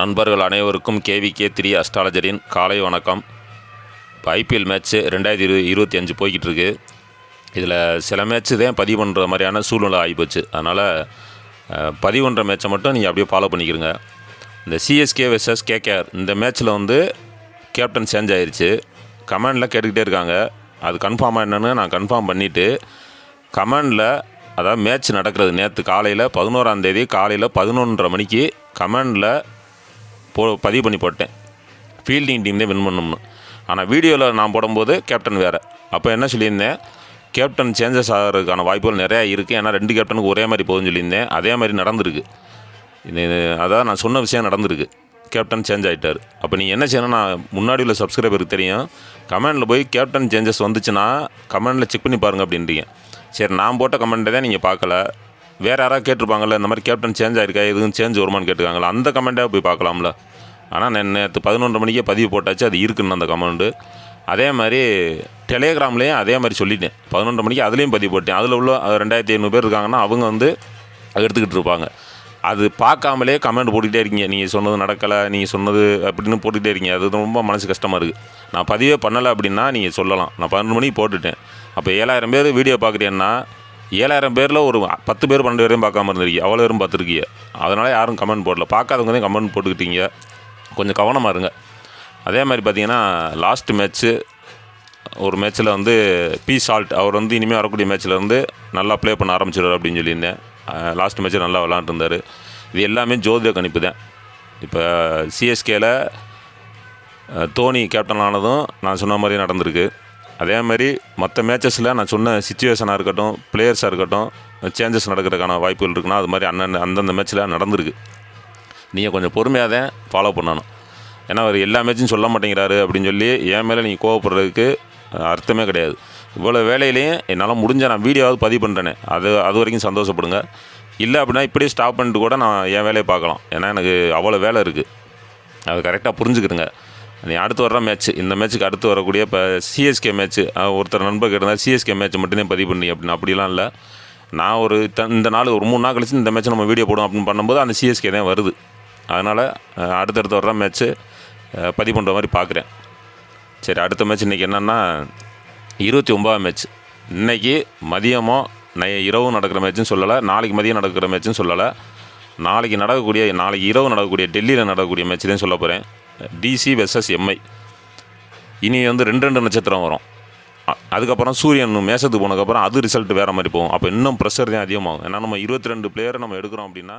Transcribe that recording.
நண்பர்கள் அனைவருக்கும் KVK3 அஸ்ட்ராலஜரின் காலை வணக்கம். இப்போ ஐபிஎல் மேட்ச்சு 2025 போய்கிட்டு இருக்கு. இதில் சில மேட்ச்சு தான் பதிவு பண்ணுற மாதிரியான சூழ்நிலை ஆகிப்போச்சு. அதனால் பதிவு பண்ணுற மேட்சை மட்டும் நீங்கள் அப்படியே ஃபாலோ பண்ணிக்கிறங்க. இந்த CSK vs KKR இந்த மேட்ச்சில் கேப்டன் சேஞ்ச் ஆயிடுச்சு. கமெண்டில் கேட்டுக்கிட்டே இருக்காங்க. அது கன்ஃபார்மாக என்னென்னு நான் கன்ஃபார்ம் பண்ணிவிட்டு கமெண்டில், அதாவது மேட்ச் நடக்கிறது நேற்று காலையில் 11ஆம் தேதி காலையில் 11:30 மணிக்கு கமெண்டில் பதிவு பண்ணி போட்டேன். ஃபீல்டிங் டீம் தான் வின் பண்ணணும்னு. ஆனால் வீடியோவில் நான் போடும்போது கேப்டன் வேறு. அப்போ என்ன சொல்லியிருந்தேன், கேப்டன் சேஞ்சஸ் ஆகிறதுக்கான வாய்ப்புகள் நிறையா இருக்குது. ஏன்னா 2 கேப்டனுக்கு ஒரே மாதிரி போகுதுன்னு சொல்லியிருந்தேன். அதே மாதிரி நடந்திருக்கு. அதாவது நான் சொன்ன விஷயம் நடந்திருக்கு. கேப்டன் சேஞ்ச் ஆகிட்டார். அப்போ நீங்கள் என்ன செய்யணும், நான் முன்னாடி உள்ள சப்ஸ்கிரைபருக்கு தெரியும், கமெண்டில் போய் கேப்டன் சேஞ்சஸ் வந்துச்சுன்னா கமெண்டில் செக் பண்ணி பாருங்கள் அப்படின்றீங்க. சரி, நான் போட்ட கமெண்ட்டை தான் நீங்கள் பார்க்கல, வேறு யாராவது கேட்டிருப்பாங்கள்ல, இந்த மாதிரி கேப்டன் சேஞ்ச் ஆகிருக்கா, எதுவும் சேஞ்ச் வருமானு கேட்டுருக்காங்களா, அந்த கமெண்ட்டாக போய் பார்க்கலாம்ல. ஆனால் நான் நேற்று 11:30 மணிக்கே பதிவு போட்டாச்சு, அது இருக்குன்னு அந்த கமெண்ட்டு. அதே மாதிரி டெலிகிராம்லேயும் அதே மாதிரி சொல்லிட்டேன். 11:30 மணிக்கு அதுலேயும் பதிவு போட்டேன். அதில் உள்ள 2500 பேர் இருக்காங்கன்னா அவங்க எடுத்துக்கிட்டு இருப்பாங்க. அது பார்க்காமலே கமெண்ட் போட்டுக்கிட்டே இருக்கீங்க. நீங்கள் சொன்னது நடக்கலை, நீங்கள் சொன்னது அப்படின்னு போட்டுக்கிட்டே இருக்கீங்க. அது ரொம்ப மனசு கஷ்டமாக இருக்குது. நான் பதிவே பண்ணலை அப்படின்னா நீங்கள் சொல்லலாம். நான் 12 மணிக்கு போட்டுட்டேன். அப்போ 7000 பேர் வீடியோ பார்க்குறேன்னா 7000 பேரில் ஒரு 10 பேர் 12 பேரையும் பார்க்காம இருந்திருக்கீங்க. அவ்வளோ பேரும் பார்த்துருக்கீங்க. அதனால் யாரும் கமெண்ட் போடல. பார்க்காதவங்க தான் கமெண்ட் போட்டுக்கிட்டீங்க. கொஞ்சம் கவனமாக இருங்க. அதே மாதிரி பார்த்தீங்கன்னா லாஸ்ட் மேட்ச்சு ஒரு மேட்ச்சில் பி சால்ட் அவர் இனிமேல் வரக்கூடிய மேட்ச்சில் நல்லா ப்ளே பண்ண ஆரம்பிச்சிடுவார் அப்படின்னு சொல்லியிருந்தேன். லாஸ்ட் மேட்ச்சு நல்லா விளாண்டுருந்தார். இது எல்லாமே ஜோதிட கணிப்பு தான். இப்போ சிஎஸ்கேல தோனி கேப்டன் ஆனதும் நான் சொன்ன மாதிரி நடந்திருக்கு. அதே மாதிரி மற்ற மேட்சஸில் நான் சொன்ன சிச்சுவேஷனாக இருக்கட்டும், பிளேயர்ஸாக இருக்கட்டும், சேஞ்சஸ் நடக்கிறதுக்கான வாய்ப்புகள் இருக்குன்னா அது மாதிரி அந்தந்த மேட்ச்சில் நடந்திருக்கு. நீங்கள் கொஞ்சம் பொறுமையாக தான் ஃபாலோ பண்ணணும். ஏன்னா அவர் எல்லா மேட்சும் சொல்ல மாட்டேங்கிறாரு அப்படின்னு சொல்லி என் மேலே நீங்கள் கோவப்படுறதுக்கு அர்த்தமே கிடையாது. இவ்வளோ வேலையிலையும் என்னால் முடிஞ்ச நான் வீடியோவாவது பதிவு பண்ணுறேனே, அது வரைக்கும் சந்தோஷப்படுங்க. இல்லை அப்படின்னா இப்படியே ஸ்டாப் பண்ணிட்டு கூட நான் என் வேலையை பார்க்கலாம். ஏன்னா எனக்கு அவ்வளோ வேலை இருக்குது. அது கரெக்டாக புரிஞ்சுக்கிடுங்க. நீ அடுத்து வர்ற மேட்ச்சு, இந்த மேட்ச்சுக்கு அடுத்து வரக்கூடிய இப்போ சிஎஸ்கே மேட்ச்சு, ஒருத்தர் நண்பர் கேட்டால் சிஎஸ்கே மேட்ச் மட்டும்தான் பதிவு பண்ணி அப்படின்னு. அப்படிலாம் இல்லை. நான் இந்த நாள் ஒரு 3 நாள் கழிச்சு இந்த மேட்ச்சை நம்ம வீடியோ போடும் அப்படின்னு பண்ணும்போது அந்த சிஎஸ்கே தான் வருது. அதனால் அடுத்தடுத்து வர்ற மேட்ச்சு பதிவு பண்ணுற மாதிரி பார்க்குறேன். சரி, அடுத்த மேட்ச் இன்றைக்கி என்னென்னா 29ஆம் மேட்ச். இன்றைக்கி மதியமோ இரவு நடக்கிற மேட்ச்சுன்னு சொல்லலை, நாளைக்கு மதியம் நடக்கிற மேட்ச்சுன்னு சொல்லலை. நாளைக்கு இரவு நடக்கக்கூடிய டெல்லியில் நடக்கக்கூடிய மேட்ச் தான் சொல்ல போகிறேன். DC vs MI. இனி 2 நட்சத்திரம் வரும். அதுக்கப்புறம் சூரியன் மேசத்துக்கு போனதுக்கப்புறம் அது ரிசல்ட் வேறு மாதிரி போகும். அப்போ இன்னும் ப்ரெஷர் தான் அதிகமாகும். ஏன்னா நம்ம 22 பிளேயரை நம்ம எடுக்கிறோம் அப்படின்னா